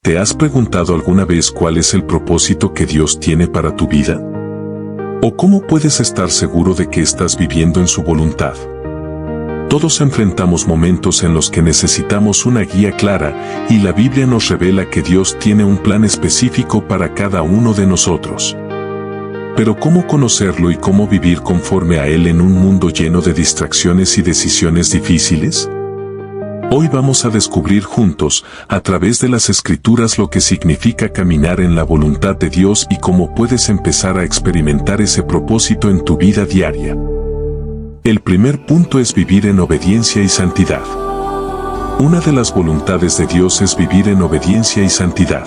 ¿Te has preguntado alguna vez cuál es el propósito que Dios tiene para tu vida? ¿O cómo puedes estar seguro de que estás viviendo en su voluntad? Todos enfrentamos momentos en los que necesitamos una guía clara, y la Biblia nos revela que Dios tiene un plan específico para cada uno de nosotros. Pero ¿cómo conocerlo y cómo vivir conforme a Él en un mundo lleno de distracciones y decisiones difíciles? Hoy vamos a descubrir juntos, a través de las Escrituras, lo que significa caminar en la voluntad de Dios y cómo puedes empezar a experimentar ese propósito en tu vida diaria. El primer punto es vivir en obediencia y santidad. Una de las voluntades de Dios es vivir en obediencia y santidad.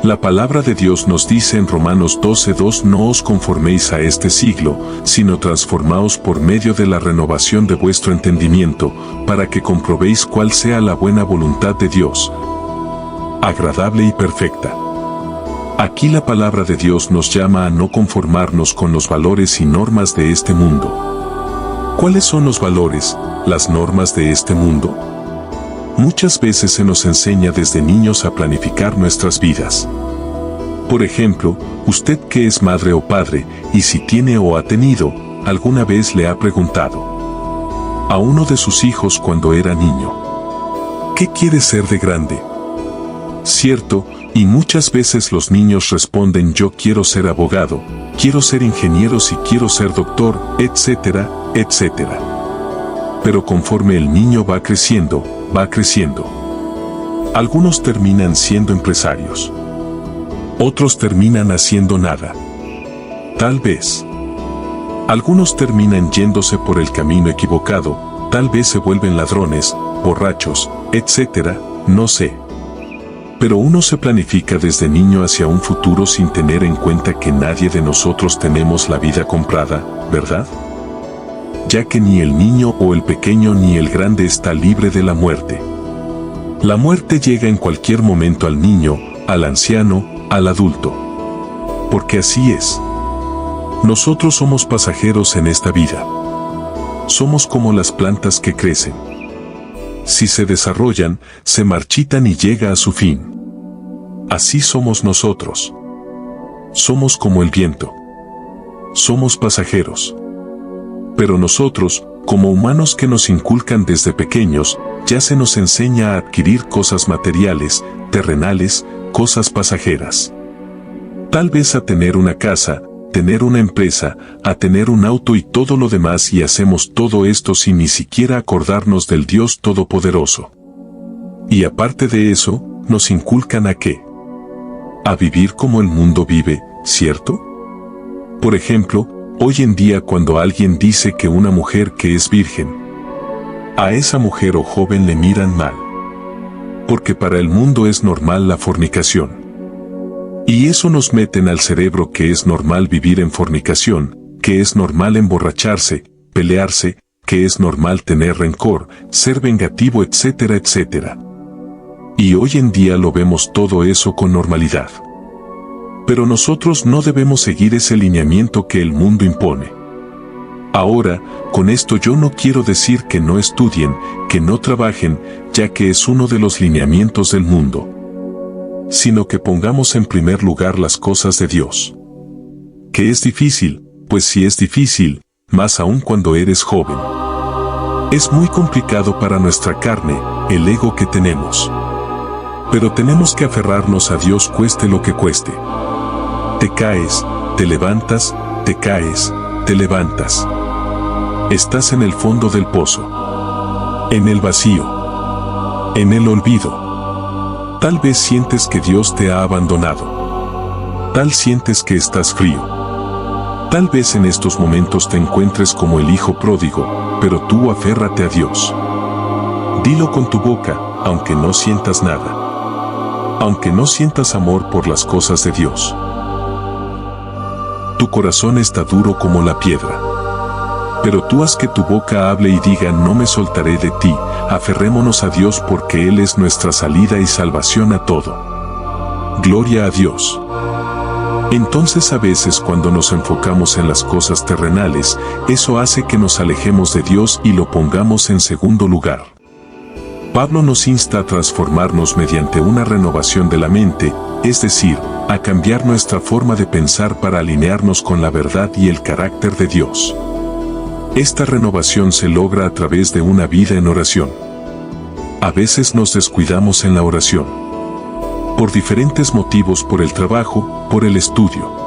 La palabra de Dios nos dice en Romanos 12:2: no os conforméis a este siglo, sino transformaos por medio de la renovación de vuestro entendimiento, para que comprobéis cuál sea la buena voluntad de Dios, agradable y perfecta. Aquí la palabra de Dios nos llama a no conformarnos con los valores y normas de este mundo. ¿Cuáles son los valores, las normas de este mundo? Muchas veces se nos enseña desde niños a planificar nuestras vidas. Por ejemplo, usted que es madre o padre, y si tiene o ha tenido, alguna vez le ha preguntado a uno de sus hijos cuando era niño: ¿qué quieres ser de grande? Cierto, y muchas veces los niños responden: yo quiero ser abogado, quiero ser ingeniero, si quiero ser doctor, etcétera, etcétera. Pero conforme el niño va creciendo, algunos terminan siendo empresarios. Otros terminan haciendo nada. Tal vez. Algunos terminan yéndose por el camino equivocado, tal vez se vuelven ladrones, borrachos, etcétera, no sé. Pero uno se planifica desde niño hacia un futuro sin tener en cuenta que nadie de nosotros tenemos la vida comprada, ¿verdad? Ya que ni el niño o el pequeño ni el grande está libre de la muerte. La muerte llega en cualquier momento al niño, al anciano, al adulto. Porque así es. Nosotros somos pasajeros en esta vida. Somos como las plantas que crecen. Si se desarrollan, se marchitan y llega a su fin. Así somos nosotros. Somos como el viento. Somos pasajeros. Pero nosotros, como humanos que nos inculcan desde pequeños, ya se nos enseña a adquirir cosas materiales, terrenales, cosas pasajeras. Tal vez a tener una casa, tener una empresa, a tener un auto y todo lo demás, y hacemos todo esto sin ni siquiera acordarnos del Dios Todopoderoso. Y aparte de eso, nos inculcan ¿a qué? A vivir como el mundo vive, ¿cierto? Por ejemplo, hoy en día cuando alguien dice que una mujer que es virgen, a esa mujer o joven le miran mal. Porque para el mundo es normal la fornicación. Y eso nos meten al cerebro que es normal vivir en fornicación, que es normal emborracharse, pelearse, que es normal tener rencor, ser vengativo, etcétera, etcétera. Y hoy en día lo vemos todo eso con normalidad. Pero nosotros no debemos seguir ese lineamiento que el mundo impone. Ahora, con esto yo no quiero decir que no estudien, que no trabajen, ya que es uno de los lineamientos del mundo, sino que pongamos en primer lugar las cosas de Dios. ¿Qué es difícil? Pues sí es difícil, más aún cuando eres joven. Es muy complicado para nuestra carne, el ego que tenemos. Pero tenemos que aferrarnos a Dios cueste lo que cueste. Te caes, te levantas, te caes, te levantas. Estás en el fondo del pozo, en el vacío, en el olvido. Tal vez sientes que Dios te ha abandonado. Tal sientes que estás frío. Tal vez en estos momentos te encuentres como el hijo pródigo, pero tú aférrate a Dios. Dilo con tu boca, aunque no sientas nada. Aunque no sientas amor por las cosas de Dios. Tu corazón está duro como la piedra. Pero tú haz que tu boca hable y diga: no me soltaré de ti, aferrémonos a Dios porque Él es nuestra salida y salvación a todo. Gloria a Dios. Entonces a veces cuando nos enfocamos en las cosas terrenales, eso hace que nos alejemos de Dios y lo pongamos en segundo lugar. Pablo nos insta a transformarnos mediante una renovación de la mente, es decir, a cambiar nuestra forma de pensar para alinearnos con la verdad y el carácter de Dios. Esta renovación se logra a través de una vida en oración. A veces nos descuidamos en la oración. Por diferentes motivos, por el trabajo, por el estudio.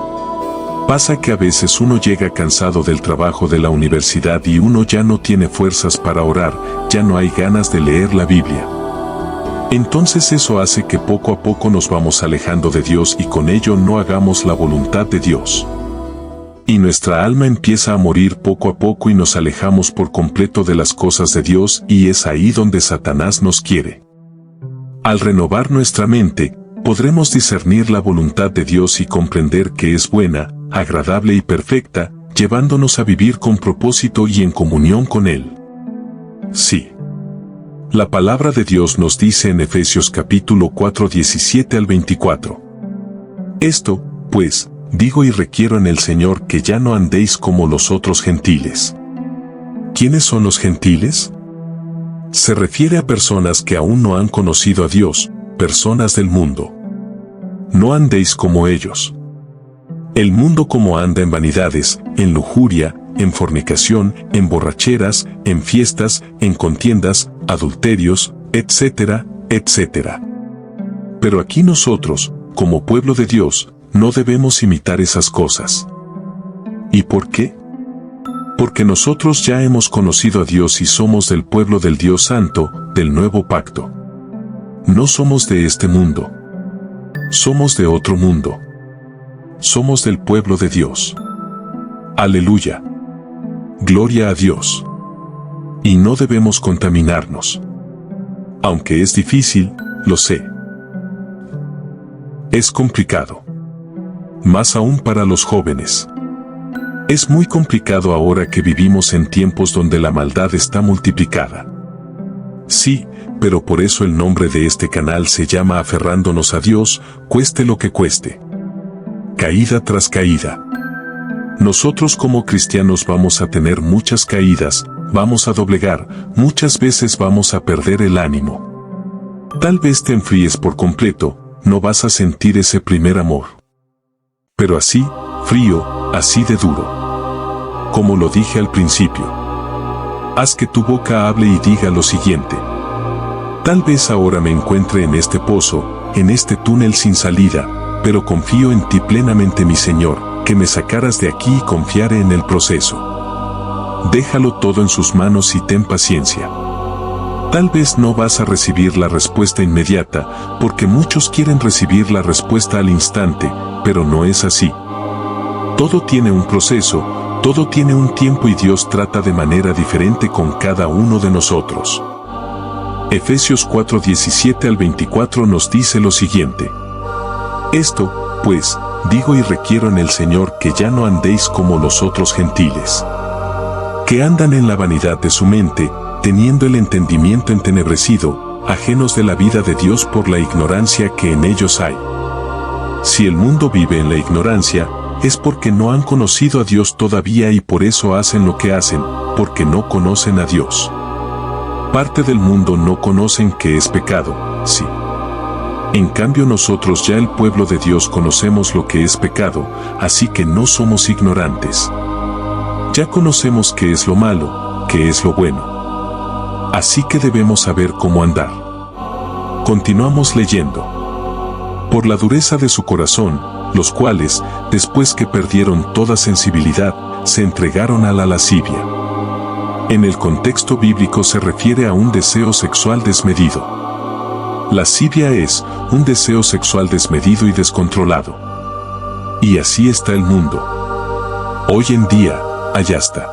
Pasa que a veces uno llega cansado del trabajo de la universidad y uno ya no tiene fuerzas para orar, ya no hay ganas de leer la Biblia. Entonces eso hace que poco a poco nos vamos alejando de Dios y con ello no hagamos la voluntad de Dios. Y nuestra alma empieza a morir poco a poco y nos alejamos por completo de las cosas de Dios y es ahí donde Satanás nos quiere. Al renovar nuestra mente, podremos discernir la voluntad de Dios y comprender que es buena, agradable y perfecta, llevándonos a vivir con propósito y en comunión con Él. Sí. La palabra de Dios nos dice en Efesios capítulo 4, 17 al 24. Esto, pues, digo y requiero en el Señor que ya no andéis como los otros gentiles. ¿Quiénes son los gentiles? Se refiere a personas que aún no han conocido a Dios, personas del mundo. No andéis como ellos. El mundo como anda en vanidades, en lujuria, en fornicación, en borracheras, en fiestas, en contiendas, adulterios, etcétera, etcétera. Pero aquí nosotros, como pueblo de Dios, no debemos imitar esas cosas. ¿Y por qué? Porque nosotros ya hemos conocido a Dios y somos del pueblo del Dios Santo, del nuevo pacto. No somos de este mundo. Somos de otro mundo. Somos del pueblo de Dios. Aleluya. Gloria a Dios. Y no debemos contaminarnos. Aunque es difícil, lo sé. Es complicado. Más aún para los jóvenes. Es muy complicado ahora que vivimos en tiempos donde la maldad está multiplicada. Sí, pero por eso el nombre de este canal se llama Aferrándonos a Dios, cueste lo que cueste. Caída tras caída. Nosotros como cristianos vamos a tener muchas caídas, vamos a doblegar, muchas veces vamos a perder el ánimo. Tal vez te enfríes por completo, no vas a sentir ese primer amor. Pero así, frío, así de duro. Como lo dije al principio. Haz que tu boca hable y diga lo siguiente. Tal vez ahora me encuentre en este pozo, en este túnel sin salida, pero confío en ti plenamente, mi Señor, que me sacaras de aquí y confiaré en el proceso. Déjalo todo en sus manos y ten paciencia. Tal vez no vas a recibir la respuesta inmediata, porque muchos quieren recibir la respuesta al instante, pero no es así. Todo tiene un proceso, todo tiene un tiempo y Dios trata de manera diferente con cada uno de nosotros. Efesios 4, 17 al 24 nos dice lo siguiente. Esto, pues, digo y requiero en el Señor que ya no andéis como los otros gentiles, que andan en la vanidad de su mente, teniendo el entendimiento entenebrecido, ajenos de la vida de Dios por la ignorancia que en ellos hay. Si el mundo vive en la ignorancia, es porque no han conocido a Dios todavía y por eso hacen lo que hacen, porque no conocen a Dios. Parte del mundo no conocen que es pecado, sí. En cambio nosotros ya el pueblo de Dios conocemos lo que es pecado, así que no somos ignorantes. Ya conocemos qué es lo malo, qué es lo bueno. Así que debemos saber cómo andar. Continuamos leyendo. Por la dureza de su corazón, los cuales, después que perdieron toda sensibilidad, se entregaron a la lascivia. En el contexto bíblico se refiere a un deseo sexual desmedido. Lascivia es un deseo sexual desmedido y descontrolado. Y así está el mundo. Hoy en día, allá está.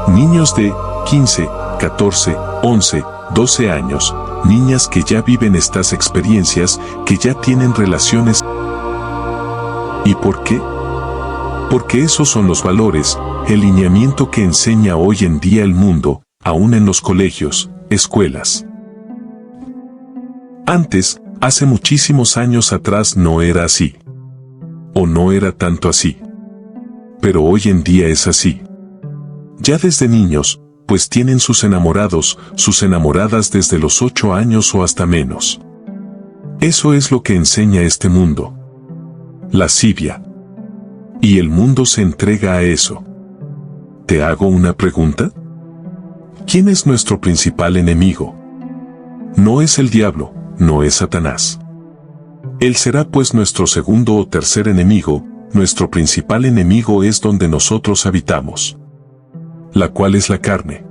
Niños de 15, 14, 11, 12 años, niñas que ya viven estas experiencias, que ya tienen relaciones. ¿Y por qué? Porque esos son los valores, el lineamiento que enseña hoy en día el mundo, aún en los colegios, escuelas. Antes, hace muchísimos años atrás no era así. O no era tanto así. Pero hoy en día es así. Ya desde niños, pues tienen sus enamorados, sus enamoradas desde los 8 años o hasta menos. Eso es lo que enseña este mundo. Lascivia. Y el mundo se entrega a eso. ¿Te hago una pregunta? ¿Quién es nuestro principal enemigo? No es el diablo, no es Satanás. Él será pues nuestro segundo o tercer enemigo. Nuestro principal enemigo es donde nosotros habitamos, la cual es la carne.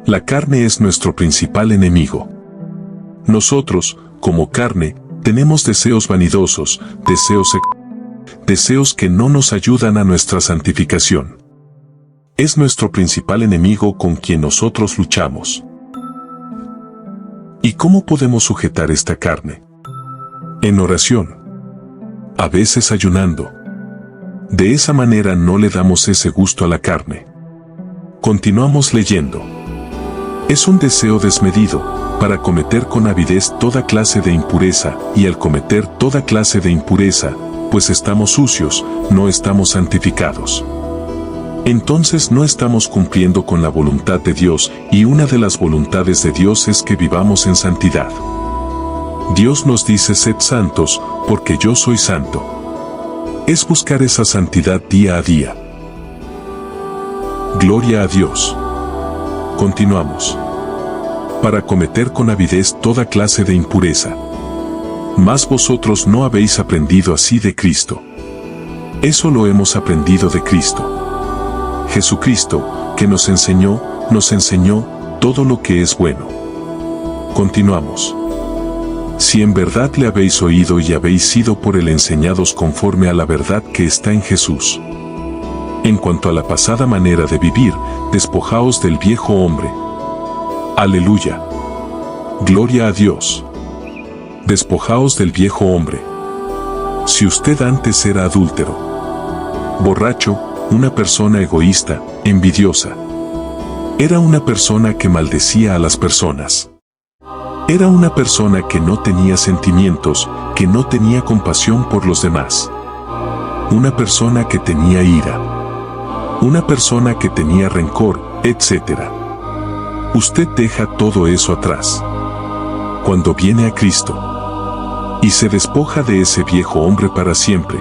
La carne es nuestro principal enemigo. Nosotros, como carne, tenemos deseos vanidosos, deseos que no nos ayudan a nuestra santificación. Es nuestro principal enemigo con quien nosotros luchamos. ¿Y cómo podemos sujetar esta carne? En oración. A veces ayunando. De esa manera no le damos ese gusto a la carne. Continuamos leyendo. Es un deseo desmedido, para cometer con avidez toda clase de impureza, y al cometer toda clase de impureza, pues estamos sucios, no estamos santificados. Entonces no estamos cumpliendo con la voluntad de Dios, y una de las voluntades de Dios es que vivamos en santidad. Dios nos dice: sed santos, porque yo soy santo. Es buscar esa santidad día a día. Gloria a Dios. Continuamos. Para cometer con avidez toda clase de impureza. Mas vosotros no habéis aprendido así de Cristo. Eso lo hemos aprendido de Cristo. Jesucristo, que nos enseñó todo lo que es bueno. Continuamos. Si en verdad le habéis oído y habéis sido por él enseñados conforme a la verdad que está en Jesús. En cuanto a la pasada manera de vivir, despojaos del viejo hombre. Aleluya. Gloria a Dios. Despojaos del viejo hombre. Si usted antes era adúltero, borracho, una persona egoísta, envidiosa. Era una persona que maldecía a las personas. Era una persona que no tenía sentimientos, que no tenía compasión por los demás. Una persona que tenía ira. Una persona que tenía rencor, etc. Usted deja todo eso atrás cuando viene a Cristo y se despoja de ese viejo hombre para siempre.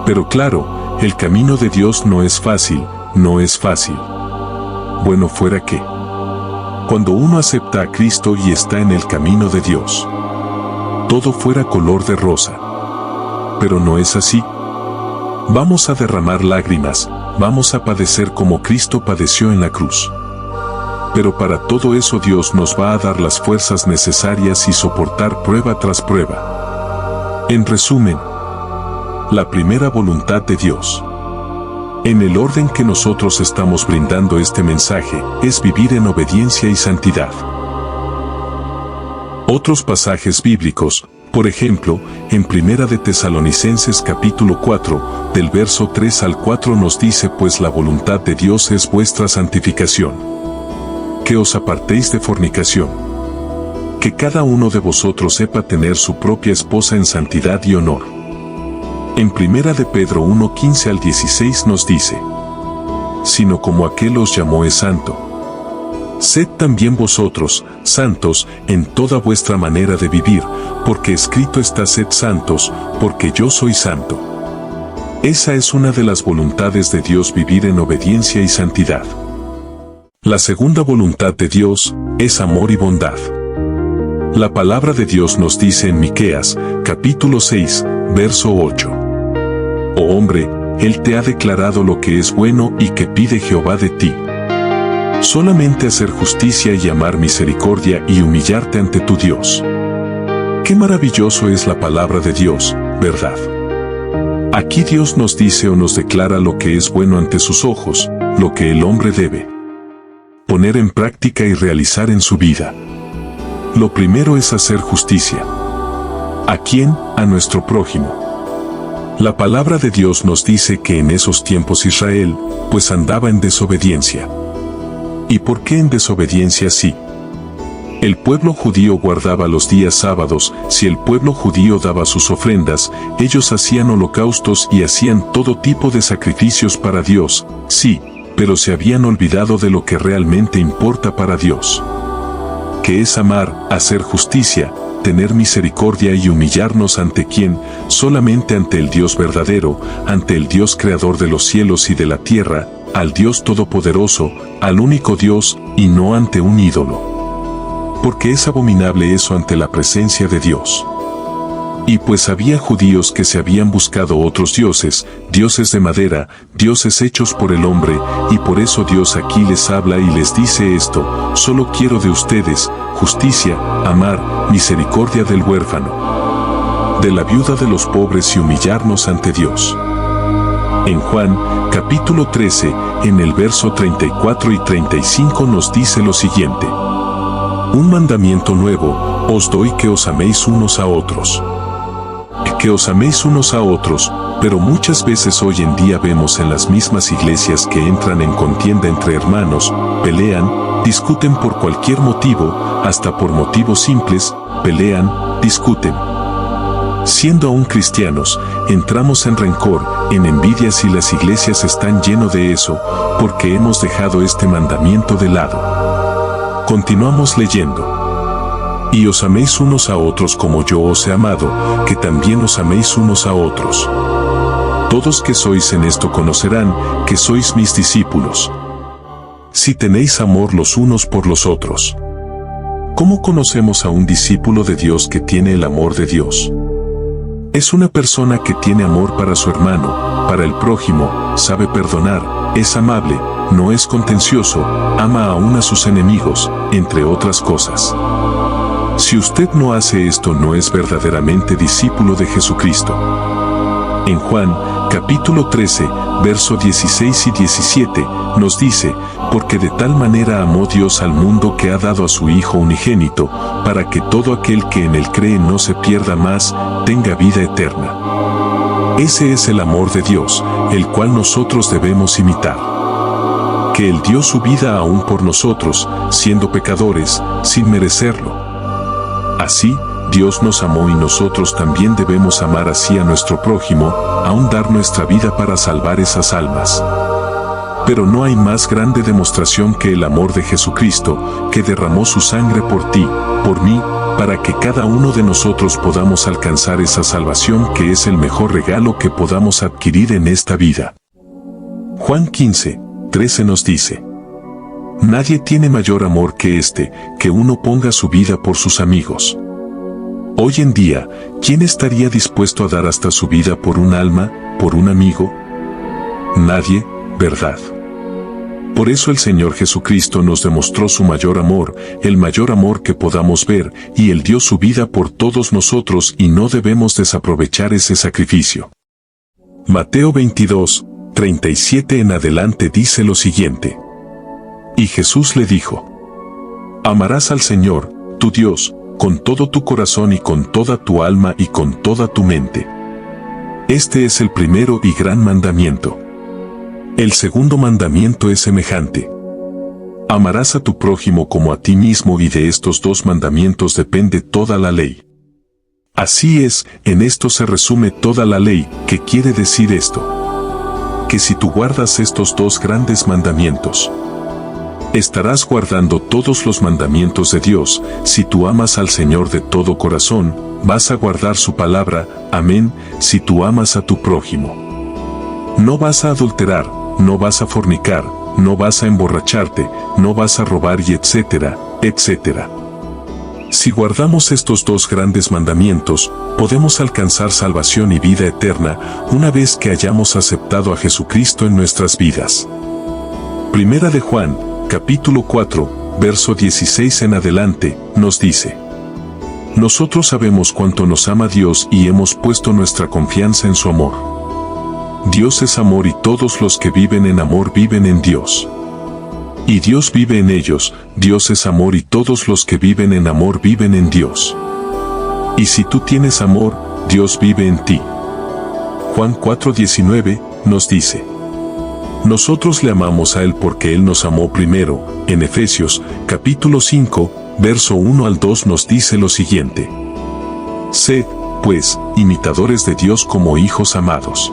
Pero claro, el camino de Dios no es fácil, no es fácil. Bueno fuera que cuando uno acepta a Cristo y está en el camino de Dios, todo fuera color de rosa. Pero no es así. Vamos a derramar lágrimas, vamos a padecer como Cristo padeció en la cruz. Pero para todo eso Dios nos va a dar las fuerzas necesarias y soportar prueba tras prueba. En resumen, la primera voluntad de Dios, en el orden que nosotros estamos brindando este mensaje, es vivir en obediencia y santidad. Otros pasajes bíblicos, por ejemplo, en Primera de Tesalonicenses capítulo 4, del verso 3 al 4 nos dice: pues la voluntad de Dios es vuestra santificación, que os apartéis de fornicación, que cada uno de vosotros sepa tener su propia esposa en santidad y honor. En Primera de Pedro 1, 15 al 16 nos dice: sino como aquel os llamó es santo, sed también vosotros santos en toda vuestra manera de vivir, porque escrito está: sed santos, porque yo soy santo. Esa es una de las voluntades de Dios, vivir en obediencia y santidad. La segunda voluntad de Dios es amor y bondad. La palabra de Dios nos dice en Miqueas, capítulo 6, verso 8. Oh hombre, Él te ha declarado lo que es bueno y que pide Jehová de ti. Solamente hacer justicia y amar misericordia y humillarte ante tu Dios. Qué maravilloso es la palabra de Dios, ¿verdad? Aquí Dios nos dice o nos declara lo que es bueno ante sus ojos, lo que el hombre debe poner en práctica y realizar en su vida. Lo primero es hacer justicia. ¿A quién? A nuestro prójimo. La palabra de Dios nos dice que en esos tiempos Israel, pues andaba en desobediencia. ¿Y por qué en desobediencia sí? El pueblo judío guardaba los días sábados. Si el pueblo judío daba sus ofrendas, ellos hacían holocaustos y hacían todo tipo de sacrificios para Dios. Sí, pero se habían olvidado de lo que realmente importa para Dios, que es amar, hacer justicia, tener misericordia y humillarnos ante quién, solamente ante el Dios verdadero, ante el Dios creador de los cielos y de la tierra, al Dios todopoderoso, al único Dios, y no ante un ídolo. Porque es abominable eso ante la presencia de Dios. Y pues había judíos que se habían buscado otros dioses, dioses de madera, dioses hechos por el hombre, y por eso Dios aquí les habla y les dice esto: solo quiero de ustedes, justicia, amar, misericordia del huérfano, de la viuda, de los pobres, y humillarnos ante Dios. En Juan, capítulo 13, en el verso 34 y 35 nos dice lo siguiente: un mandamiento nuevo os doy, que os améis unos a otros. Que os améis unos a otros, pero muchas veces hoy en día vemos en las mismas iglesias que entran en contienda entre hermanos, pelean, discuten por cualquier motivo, hasta por motivos simples, pelean, discuten. Siendo aún cristianos, entramos en rencor, en envidias, y las iglesias están llenas de eso, porque hemos dejado este mandamiento de lado. Continuamos leyendo. Y os améis unos a otros como yo os he amado, que también os améis unos a otros. Todos que sois en esto conocerán que sois mis discípulos, si tenéis amor los unos por los otros. ¿Cómo conocemos a un discípulo de Dios que tiene el amor de Dios? Es una persona que tiene amor para su hermano, para el prójimo, sabe perdonar, es amable, no es contencioso, ama aún a sus enemigos, entre otras cosas. Si usted no hace esto, no es verdaderamente discípulo de Jesucristo. En Juan, capítulo 13, verso 16 y 17, nos dice: porque de tal manera amó Dios al mundo que ha dado a su Hijo unigénito, para que todo aquel que en él cree no se pierda mas, tenga vida eterna. Ese es el amor de Dios, el cual nosotros debemos imitar. Que Él dio su vida aún por nosotros, siendo pecadores, sin merecerlo. Así, Dios nos amó y nosotros también debemos amar así a nuestro prójimo, aún dar nuestra vida para salvar esas almas. Pero no hay más grande demostración que el amor de Jesucristo, que derramó su sangre por ti, por mí, para que cada uno de nosotros podamos alcanzar esa salvación, que es el mejor regalo que podamos adquirir en esta vida. Juan 15, 13 nos dice: nadie tiene mayor amor que este, que uno ponga su vida por sus amigos. Hoy en día, ¿quién estaría dispuesto a dar hasta su vida por un alma, por un amigo? Nadie, ¿verdad? Por eso el Señor Jesucristo nos demostró su mayor amor, el mayor amor que podamos ver, y Él dio su vida por todos nosotros, y no debemos desaprovechar ese sacrificio. Mateo 22, 37 en adelante dice lo siguiente: y Jesús le dijo: amarás al Señor, tu Dios, con todo tu corazón y con toda tu alma y con toda tu mente. Este es el primero y gran mandamiento. El segundo mandamiento es semejante: amarás a tu prójimo como a ti mismo, y de estos dos mandamientos depende toda la ley. Así es, en esto se resume toda la ley. ¿Qué quiere decir esto? Que si tú guardas estos dos grandes mandamientos, estarás guardando todos los mandamientos de Dios. Si tú amas al Señor de todo corazón, vas a guardar su palabra. Amén. Si tú amas a tu prójimo, no vas a adulterar, no vas a fornicar, no vas a emborracharte, no vas a robar, y etcétera, etcétera. Si guardamos estos dos grandes mandamientos, podemos alcanzar salvación y vida eterna una vez que hayamos aceptado a Jesucristo en nuestras vidas. Primera de Juan, capítulo 4, verso 16 en adelante, nos dice: nosotros sabemos cuánto nos ama Dios y hemos puesto nuestra confianza en su amor. Dios es amor, y todos los que viven en amor viven en Dios. Y Dios vive en ellos. Dios es amor, y todos los que viven en amor viven en Dios. Y si tú tienes amor, Dios vive en ti. Juan 4:19 nos dice: nosotros le amamos a Él porque Él nos amó primero. En Efesios, capítulo 5, verso 1 al 2 nos dice lo siguiente: sed, pues, imitadores de Dios como hijos amados,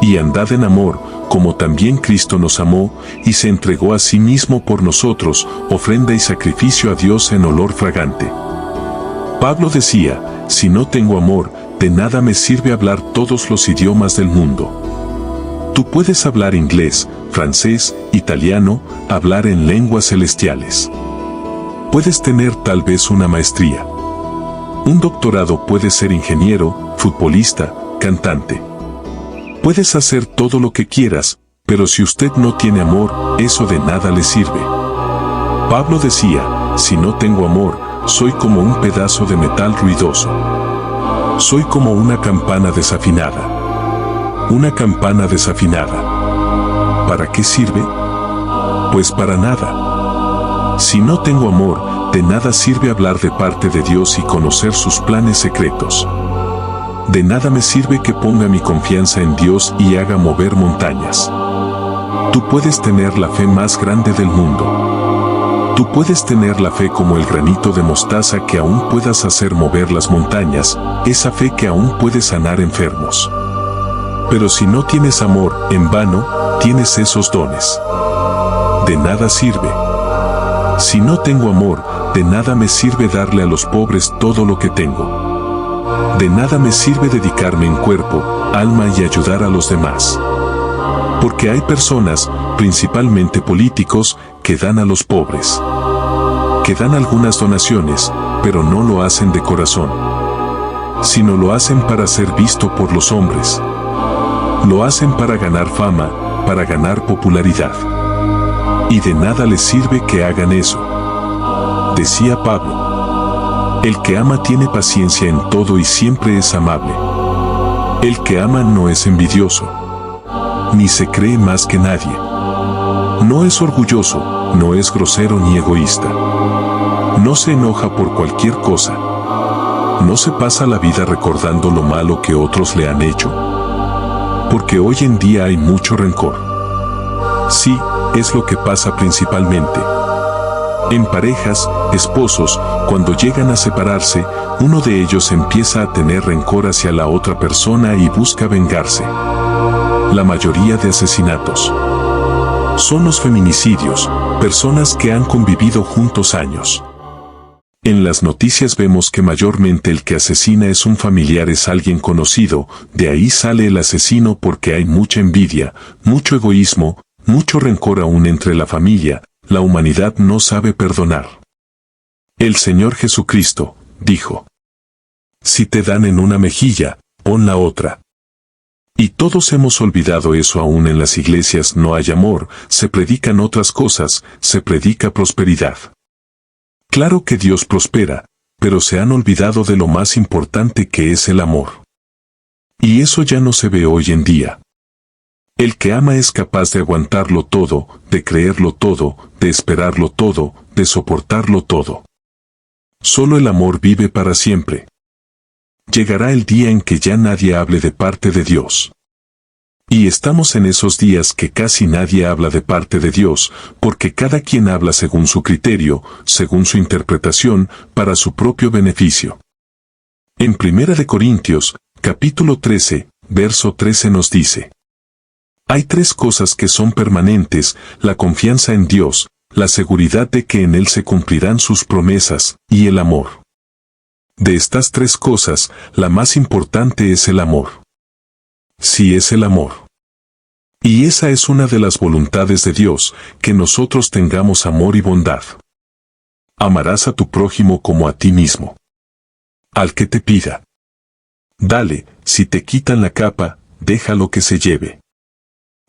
y andad en amor, como también Cristo nos amó, y se entregó a sí mismo por nosotros, ofrenda y sacrificio a Dios en olor fragante. Pablo decía, si no tengo amor, de nada me sirve hablar todos los idiomas del mundo. Tú puedes hablar inglés, francés, italiano, hablar en lenguas celestiales. Puedes tener tal vez una maestría. Un doctorado, puede ser ingeniero, futbolista, cantante. Puedes hacer todo lo que quieras, pero si usted no tiene amor, eso de nada le sirve. Pablo decía, si no tengo amor, soy como un pedazo de metal ruidoso. Soy como una campana desafinada. Una campana desafinada. ¿Para qué sirve? Pues para nada. Si no tengo amor, de nada sirve hablar de parte de Dios y conocer sus planes secretos. De nada me sirve que ponga mi confianza en Dios y haga mover montañas. Tú puedes tener la fe más grande del mundo. Tú puedes tener la fe como el granito de mostaza que aún puedas hacer mover las montañas, esa fe que aún puede sanar enfermos. Pero si no tienes amor, en vano, tienes esos dones. De nada sirve. Si no tengo amor, de nada me sirve darle a los pobres todo lo que tengo. De nada me sirve dedicarme en cuerpo, alma y ayudar a los demás. Porque hay personas, principalmente políticos, que dan a los pobres. Que dan algunas donaciones, pero no lo hacen de corazón. Sino lo hacen para ser visto por los hombres. Lo hacen para ganar fama, para ganar popularidad. Y de nada les sirve que hagan eso. Decía Pablo. El que ama tiene paciencia en todo y siempre es amable. El que ama no es envidioso, ni se cree más que nadie. No es orgulloso, no es grosero ni egoísta. No se enoja por cualquier cosa. No se pasa la vida recordando lo malo que otros le han hecho. Porque hoy en día hay mucho rencor. Sí, es lo que pasa principalmente. En parejas, esposos, cuando llegan a separarse, uno de ellos empieza a tener rencor hacia la otra persona y busca vengarse. La mayoría de asesinatos son los feminicidios, personas que han convivido juntos años. En las noticias vemos que mayormente el que asesina es un familiar, es alguien conocido, de ahí sale el asesino porque hay mucha envidia, mucho egoísmo, mucho rencor aún entre la familia. La humanidad no sabe perdonar. El Señor Jesucristo dijo: si te dan en una mejilla, pon la otra. Y todos hemos olvidado eso. Aún en las iglesias no hay amor, se predican otras cosas, se predica prosperidad. Claro que Dios prospera, pero se han olvidado de lo más importante que es el amor. Y eso ya no se ve hoy en día. El que ama es capaz de aguantarlo todo, de creerlo todo, de esperarlo todo, de soportarlo todo. Solo el amor vive para siempre. Llegará el día en que ya nadie hable de parte de Dios. Y estamos en esos días que casi nadie habla de parte de Dios, porque cada quien habla según su criterio, según su interpretación, para su propio beneficio. En 1 Corintios, capítulo 13, verso 13 nos dice: hay tres cosas que son permanentes: la confianza en Dios, la seguridad de que en Él se cumplirán sus promesas, y el amor. De estas tres cosas, la más importante es el amor. Sí, es el amor. Y esa es una de las voluntades de Dios, que nosotros tengamos amor y bondad. Amarás a tu prójimo como a ti mismo. Al que te pida, dale; si te quitan la capa, déjalo que se lleve.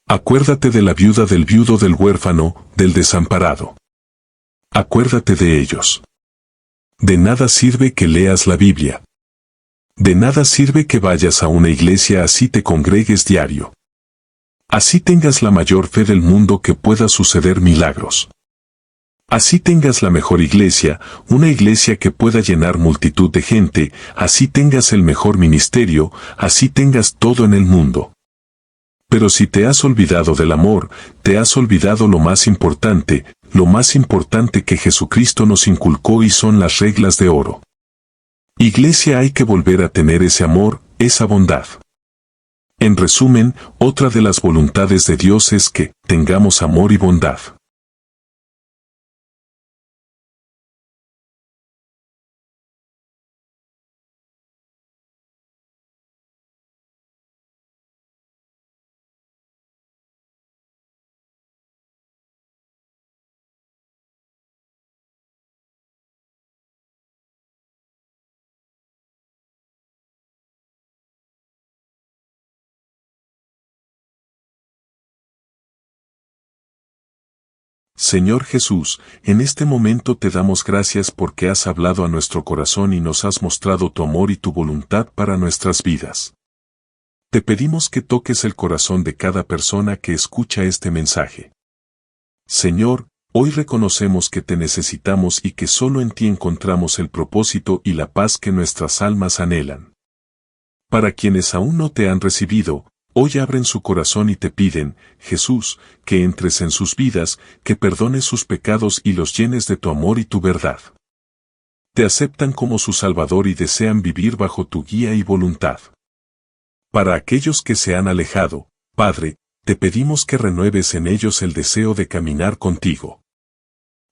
Acuérdate de la viuda, del viudo, del huérfano, del desamparado. Acuérdate de ellos. De nada sirve que leas la Biblia. De nada sirve que vayas a una iglesia así te congregues diario. Así tengas la mayor fe del mundo que pueda suceder milagros. Así tengas la mejor iglesia, una iglesia que pueda llenar multitud de gente, así tengas el mejor ministerio, así tengas todo en el mundo. Pero si te has olvidado del amor, te has olvidado lo más importante que Jesucristo nos inculcó, y son las reglas de oro. Iglesia, hay que volver a tener ese amor, esa bondad. En resumen, otra de las voluntades de Dios es que tengamos amor y bondad. Señor Jesús, en este momento te damos gracias porque has hablado a nuestro corazón y nos has mostrado tu amor y tu voluntad para nuestras vidas. Te pedimos que toques el corazón de cada persona que escucha este mensaje. Señor, hoy reconocemos que te necesitamos y que solo en ti encontramos el propósito y la paz que nuestras almas anhelan. Para quienes aún no te han recibido, hoy abren su corazón y te piden, Jesús, que entres en sus vidas, que perdones sus pecados y los llenes de tu amor y tu verdad. Te aceptan como su Salvador y desean vivir bajo tu guía y voluntad. Para aquellos que se han alejado, Padre, te pedimos que renueves en ellos el deseo de caminar contigo.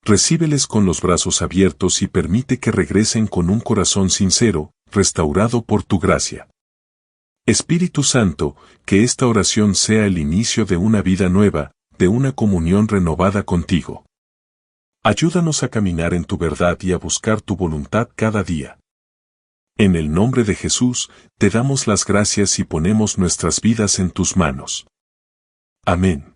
Recíbeles con los brazos abiertos y permite que regresen con un corazón sincero, restaurado por tu gracia. Espíritu Santo, que esta oración sea el inicio de una vida nueva, de una comunión renovada contigo. Ayúdanos a caminar en tu verdad y a buscar tu voluntad cada día. En el nombre de Jesús, te damos las gracias y ponemos nuestras vidas en tus manos. Amén.